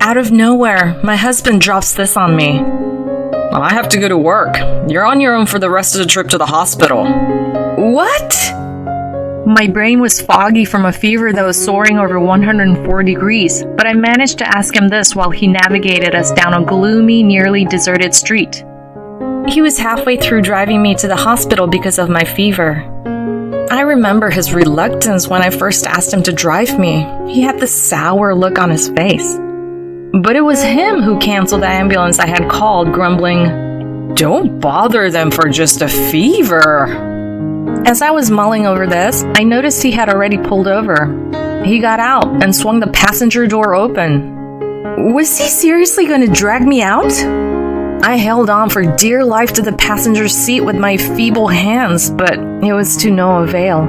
Out of nowhere, my husband drops this on me. I have to go to work. You're on your own for the rest of the trip to the hospital. What? My brain was foggy from a fever that was soaring over 104 degrees, but I managed to ask him this while he navigated us down a gloomy, nearly deserted street. He was halfway through driving me to the hospital because of my fever. I remember his reluctance when I first asked him to drive me. He had this sour look on his face. But it was him who canceled the ambulance I had called, grumbling, "Don't bother them for just a fever." As I was mulling over this, I noticed he had already pulled over. He got out and swung the passenger door open. Was he seriously going to drag me out? I held on for dear life to the passenger seat with my feeble hands, but it was to no avail.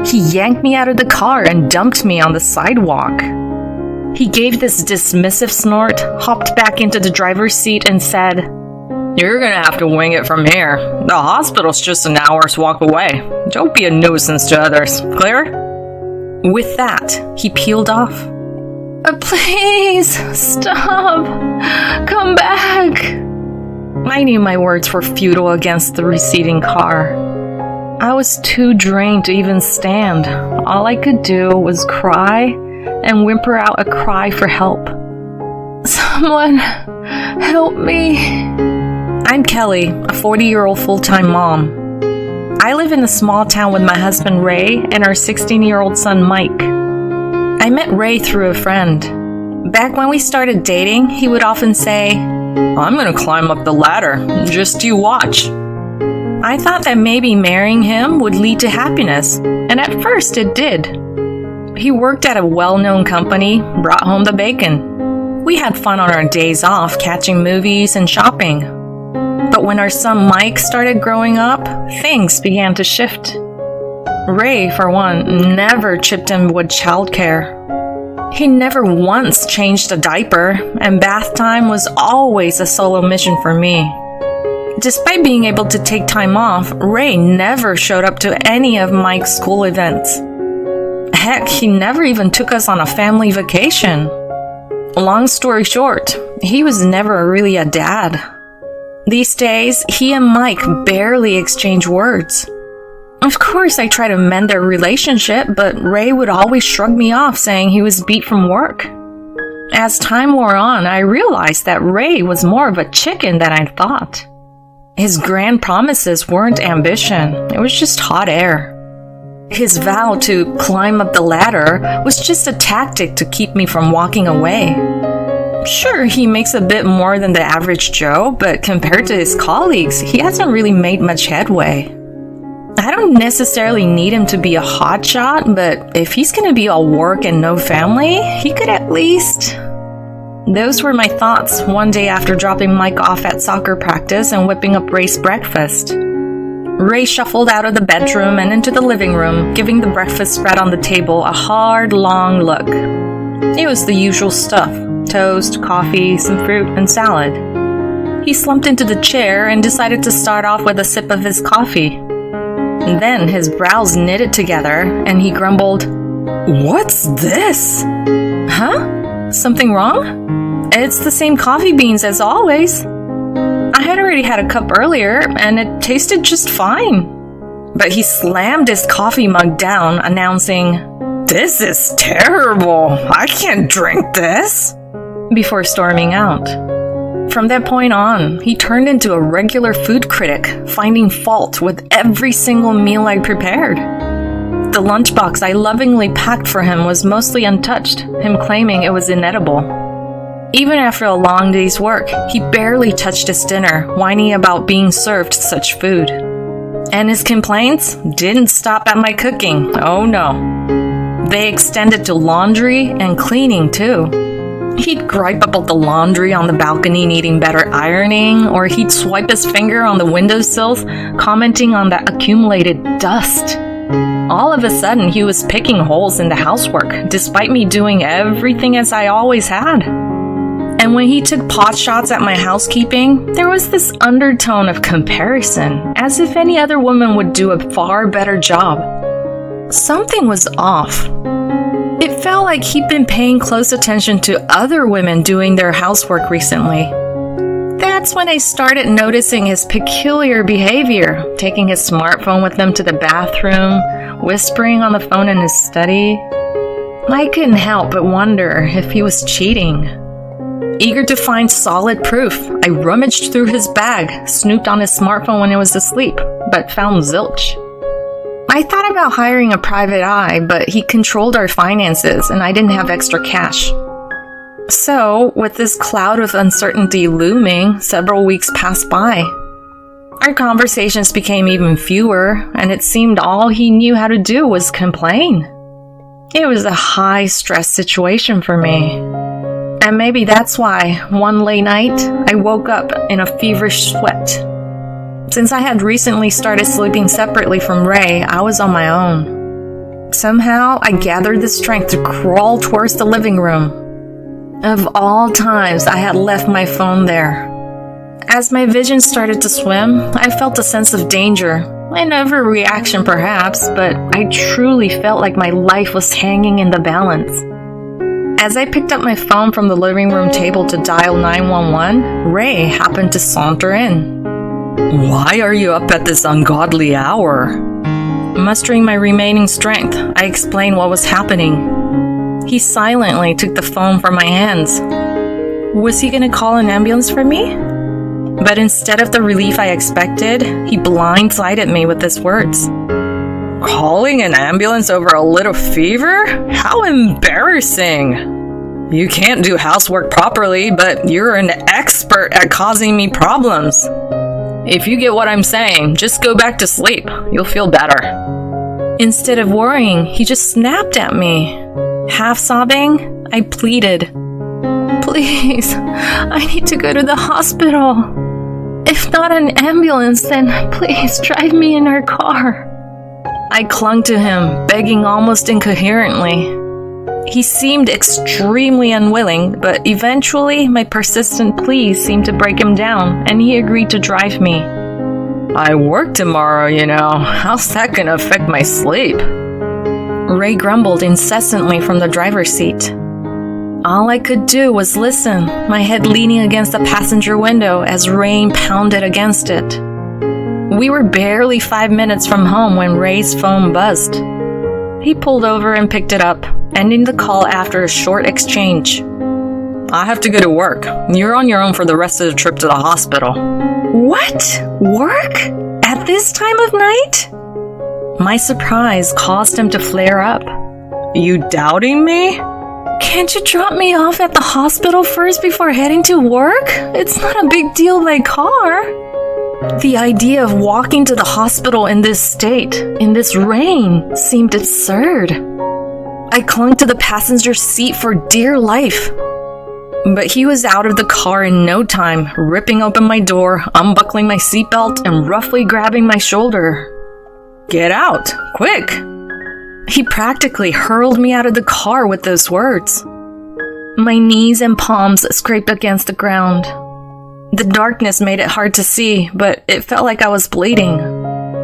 He yanked me out of the car and dumped me on the sidewalk. He gave this dismissive snort, hopped back into the driver's seat, and said, "You're gonna have to wing it from here. The hospital's just an hour's walk away. Don't be a nuisance to others. Clear?" With that, he peeled off. "Please, stop. Come back." I knew my words were futile against the receding car. I was too drained to even stand. All I could do was cry and whimper out a cry for help. "Someone help me." I'm Kelly, a 40-year-old full-time mom. I live in a small town with my husband Ray and our 16-year-old son Mike. I met Ray through a friend. Back when we started dating, he would often say, "I'm gonna climb up the ladder, just you watch." I thought that maybe marrying him would lead to happiness, and at first it did. He worked at a well-known company, brought home the bacon. We had fun on our days off, catching movies and shopping. But when our son Mike started growing up, things began to shift. Ray, for one, never chipped in with childcare. He never once changed a diaper, and bath time was always a solo mission for me. Despite being able to take time off, Ray never showed up to any of Mike's school events. Heck, he never even took us on a family vacation. Long story short, he was never really a dad. These days, he and Mike barely exchange words. Of course, I try to mend their relationship, but Ray would always shrug me off, saying he was beat from work. As time wore on, I realized that Ray was more of a chicken than I thought. His grand promises weren't ambition, it was just hot air. His vow to climb up the ladder was just a tactic to keep me from walking away. Sure, he makes a bit more than the average Joe, but compared to his colleagues, he hasn't really made much headway. I don't necessarily need him to be a hotshot, but if he's gonna be all work and no family, he could at least... Those were my thoughts one day after dropping Mike off at soccer practice and whipping up Ray's breakfast. Ray shuffled out of the bedroom and into the living room, giving the breakfast spread on the table a hard, long look. It was the usual stuff: toast, coffee, some fruit, and salad. He slumped into the chair and decided to start off with a sip of his coffee. Then his brows knitted together and he grumbled, "What's this?" "Huh? Something wrong?" "It's the same coffee beans as always. I had already had a cup earlier and it tasted just fine." But he slammed his coffee mug down, announcing, "This is terrible. I can't drink this," before storming out. From that point on, he turned into a regular food critic, finding fault with every single meal I prepared. The lunchbox I lovingly packed for him was mostly untouched, him claiming it was inedible. Even after a long day's work, he barely touched his dinner, whining about being served such food. And his complaints didn't stop at my cooking, oh no. They extended to laundry and cleaning too. He'd gripe about the laundry on the balcony needing better ironing, or he'd swipe his finger on the windowsills, commenting on the accumulated dust. All of a sudden, he was picking holes in the housework, despite me doing everything as I always had. And when he took pot shots at my housekeeping, there was this undertone of comparison, as if any other woman would do a far better job. Something was off. It felt like he'd been paying close attention to other women doing their housework recently. That's when I started noticing his peculiar behavior, taking his smartphone with him to the bathroom, whispering on the phone in his study. I couldn't help but wonder if he was cheating. Eager to find solid proof, I rummaged through his bag, snooped on his smartphone when he was asleep, but found zilch. I thought about hiring a private eye, but he controlled our finances and I didn't have extra cash. So, with this cloud of uncertainty looming, several weeks passed by. Our conversations became even fewer, and it seemed all he knew how to do was complain. It was a high-stress situation for me. And maybe that's why, one late night, I woke up in a feverish sweat. Since I had recently started sleeping separately from Ray, I was on my own. Somehow, I gathered the strength to crawl towards the living room. Of all times, I had left my phone there. As my vision started to swim, I felt a sense of danger. An overreaction perhaps, but I truly felt like my life was hanging in the balance. As I picked up my phone from the living room table to dial 911, Ray happened to saunter in. Why are you up at this ungodly hour? Mustering my remaining strength, I explained what was happening. He silently took the phone from my hands. Was he going to call an ambulance for me? But instead of the relief I expected, he blindsided me with his words. Calling an ambulance over a little fever? How embarrassing! You can't do housework properly, but you're an expert at causing me problems. If you get what I'm saying, just go back to sleep. You'll feel better. Instead of worrying, he just snapped at me. Half sobbing, I pleaded. Please, I need to go to the hospital. If not an ambulance, then please drive me in our car. I clung to him, begging almost incoherently. He seemed extremely unwilling, but eventually my persistent pleas seemed to break him down, and he agreed to drive me. I work tomorrow, you know. How's that gonna affect my sleep? Ray grumbled incessantly from the driver's seat. All I could do was listen, my head leaning against the passenger window as rain pounded against it. We were barely 5 minutes from home when Ray's phone buzzed. He pulled over and picked it up, ending the call after a short exchange. I have to go to work. You're on your own for the rest of the trip to the hospital. What? Work? At this time of night? My surprise caused him to flare up. You doubting me? Can't you drop me off at the hospital first before heading to work? It's not a big deal by car. The idea of walking to the hospital in this state, in this rain, seemed absurd. I clung to the passenger seat for dear life. But he was out of the car in no time, ripping open my door, unbuckling my seatbelt, and roughly grabbing my shoulder. Get out, quick! He practically hurled me out of the car with those words. My knees and palms scraped against the ground. The darkness made it hard to see, but it felt like I was bleeding.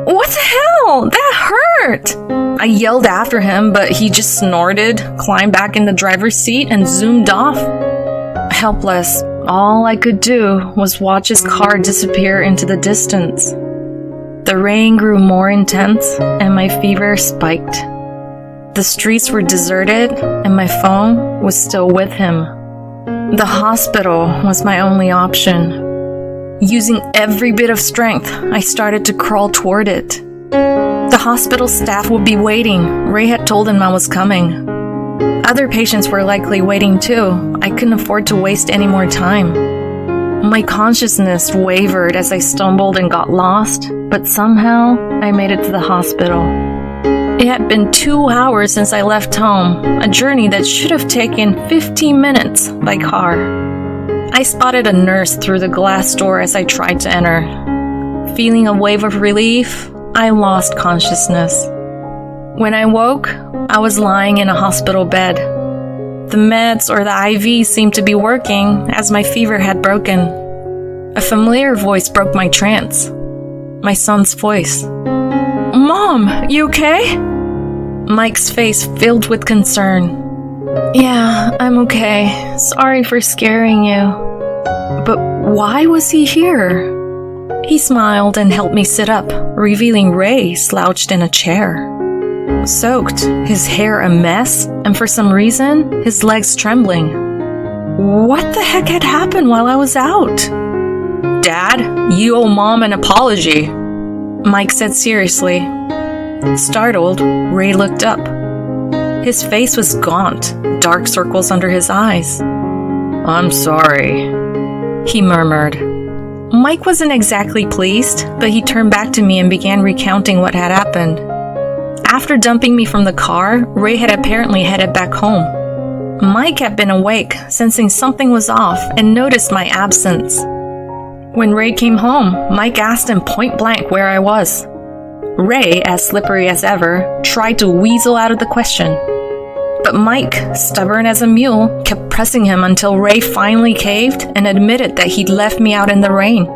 What the hell? That hurt! I yelled after him, but he just snorted, climbed back in the driver's seat, and zoomed off. Helpless, all I could do was watch his car disappear into the distance. The rain grew more intense, and my fever spiked. The streets were deserted, and my phone was still with him. The hospital was my only option. Using every bit of strength, I started to crawl toward it. The hospital staff would be waiting. Ray had told them I was coming. Other patients were likely waiting too. I couldn't afford to waste any more time. My consciousness wavered as I stumbled and got lost, but somehow I made it to the hospital. It had been 2 hours since I left home, a journey that should have taken 15 minutes by car. I spotted a nurse through the glass door as I tried to enter. Feeling a wave of relief, I lost consciousness. When I woke, I was lying in a hospital bed. The meds or the IV seemed to be working as my fever had broken. A familiar voice broke my trance. My son's voice. Mom, you okay? Mike's face filled with concern. Yeah, I'm okay. Sorry for scaring you. But why was he here? He smiled and helped me sit up, revealing Ray slouched in a chair. Soaked, his hair a mess, and for some reason, his legs trembling. What the heck had happened while I was out? Dad, you owe Mom an apology, Mike said seriously. Startled, Ray looked up. His face was gaunt, dark circles under his eyes. I'm sorry, he murmured. Mike wasn't exactly pleased, but he turned back to me and began recounting what had happened. After dumping me from the car, Ray had apparently headed back home. Mike had been awake, sensing something was off, and noticed my absence. When Ray came home, Mike asked him point blank where I was. Ray, as slippery as ever, tried to weasel out of the question. But Mike, stubborn as a mule, kept pressing him until Ray finally caved and admitted that he'd left me out in the rain.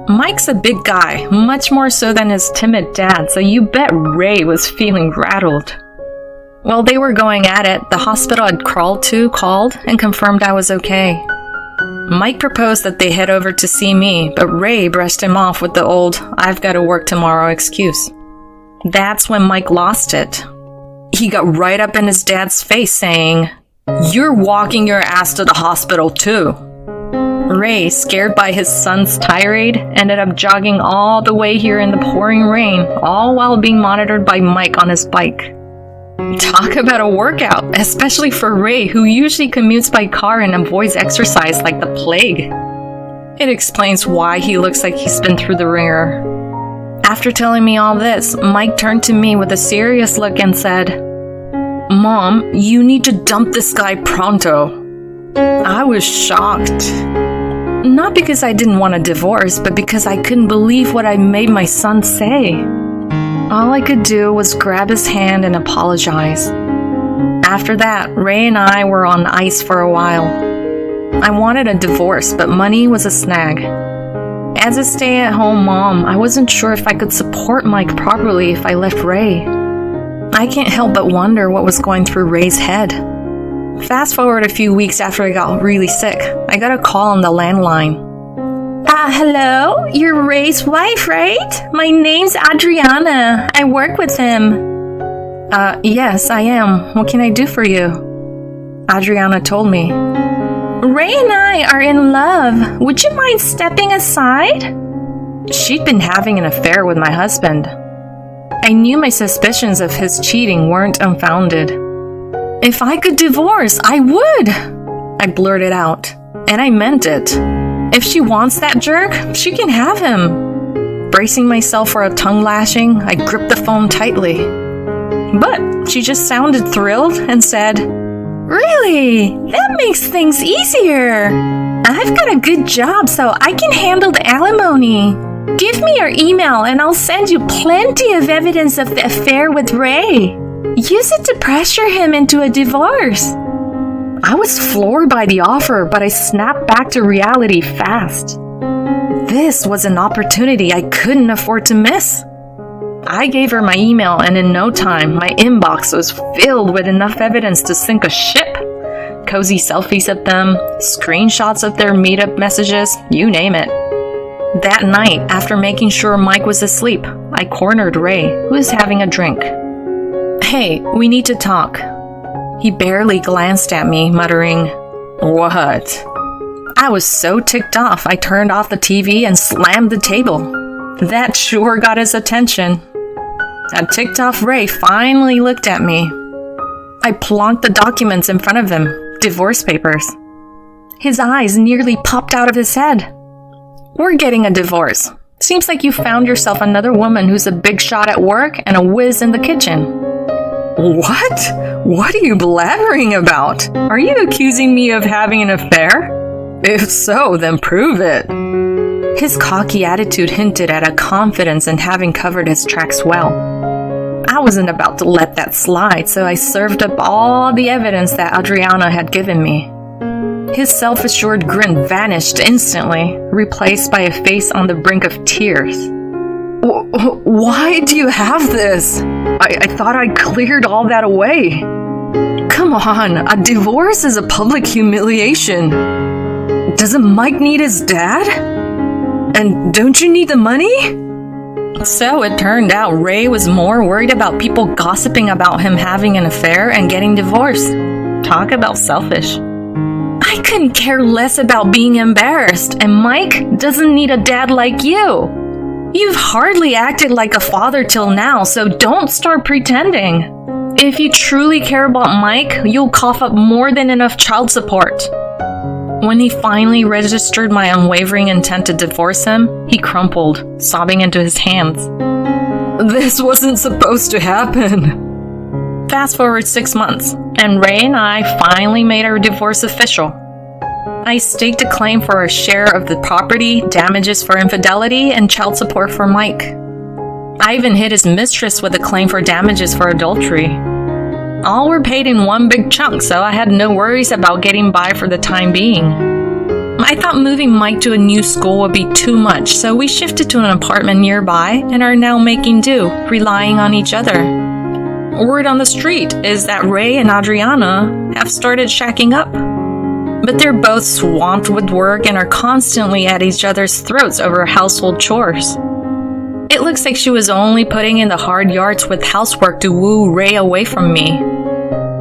Mike's a big guy, much more so than his timid dad, so you bet Ray was feeling rattled. While they were going at it, the hospital I'd called and confirmed I was okay. Mike proposed that they head over to see me, but Ray brushed him off with the old, "I've got to work tomorrow" excuse. That's when Mike lost it. He got right up in his dad's face saying, "You're walking your ass to the hospital too." Ray, scared by his son's tirade, ended up jogging all the way here in the pouring rain, all while being monitored by Mike on his bike. Talk about a workout, especially for Ray, who usually commutes by car and avoids exercise like the plague. It explains why he looks like he's been through the ringer. After telling me all this, Mike turned to me with a serious look and said, "Mom, you need to dump this guy pronto." I was shocked. Not because I didn't want a divorce, but because I couldn't believe what I made my son say. All I could do was grab his hand and apologize. After that, Ray and I were on ice for a while. I wanted a divorce, but money was a snag. As a stay-at-home mom, I wasn't sure if I could support Mike properly if I left Ray. I can't help but wonder what was going through Ray's head. Fast forward a few weeks after I got really sick, I got a call on the landline. Hello? You're Ray's wife, right? My name's Adriana. I work with him. Yes, I am. What can I do for you? Adriana told me. Ray and I are in love. Would you mind stepping aside? She'd been having an affair with my husband. I knew my suspicions of his cheating weren't unfounded. If I could divorce, I would, I blurted out, and I meant it. If she wants that jerk, she can have him. Bracing myself for a tongue lashing, I gripped the phone tightly. But she just sounded thrilled and said, "Really? That makes things easier. I've got a good job, so I can handle the alimony. Give me your email and I'll send you plenty of evidence of the affair with Ray. Use it to pressure him into a divorce." I was floored by the offer, but I snapped back to reality fast. This was an opportunity I couldn't afford to miss. I gave her my email, and in no time, my inbox was filled with enough evidence to sink a ship. Cozy selfies of them, screenshots of their meetup messages, you name it. That night, after making sure Mike was asleep, I cornered Ray, who was having a drink. "Hey, we need to talk." He barely glanced at me, muttering, "What?" I was so ticked off, I turned off the TV and slammed the table. That sure got his attention. A ticked off Ray finally looked at me. I plonked the documents in front of him, divorce papers. His eyes nearly popped out of his head. "We're getting a divorce. Seems like you found yourself another woman who's a big shot at work and a whiz in the kitchen." "What? What are you blabbering about? Are you accusing me of having an affair? If so, then prove it." His cocky attitude hinted at a confidence in having covered his tracks well. I wasn't about to let that slide, so I served up all the evidence that Adriana had given me. His self-assured grin vanished instantly, replaced by a face on the brink of tears. "Why do you have this? I thought I cleared all that away." Come on, a divorce is a public humiliation. Doesn't Mike need his dad? And don't you need the money? So it turned out Ray was more worried about people gossiping about him having an affair and getting divorced. Talk about selfish. I couldn't care less about being embarrassed, and Mike doesn't need a dad like you. You've hardly acted like a father till now, so don't start pretending. If you truly care about Mike, you'll cough up more than enough child support. When he finally registered my unwavering intent to divorce him, he crumpled, sobbing into his hands. This wasn't supposed to happen. Fast forward 6 months, and Ray and I finally made our divorce official. I staked a claim for a share of the property, damages for infidelity, and child support for Mike. I even hit his mistress with a claim for damages for adultery. All were paid in one big chunk, so I had no worries about getting by for the time being. I thought moving Mike to a new school would be too much, so we shifted to an apartment nearby and are now making do, relying on each other. Word on the street is that Ray and Adriana have started shacking up. But they're both swamped with work and are constantly at each other's throats over household chores. It looks like she was only putting in the hard yards with housework to woo Ray away from me.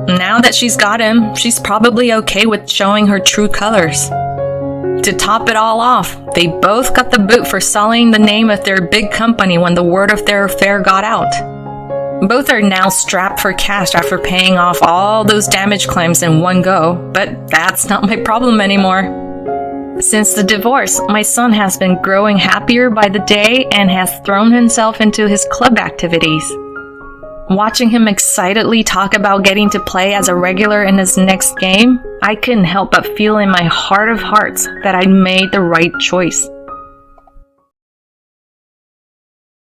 Now that she's got him, she's probably okay with showing her true colors. To top it all off, they both got the boot for sullying the name of their big company when the word of their affair got out. Both are now strapped for cash after paying off all those damage claims in one go, but that's not my problem anymore. Since the divorce, my son has been growing happier by the day and has thrown himself into his club activities. Watching him excitedly talk about getting to play as a regular in his next game, I couldn't help but feel in my heart of hearts that I'd made the right choice.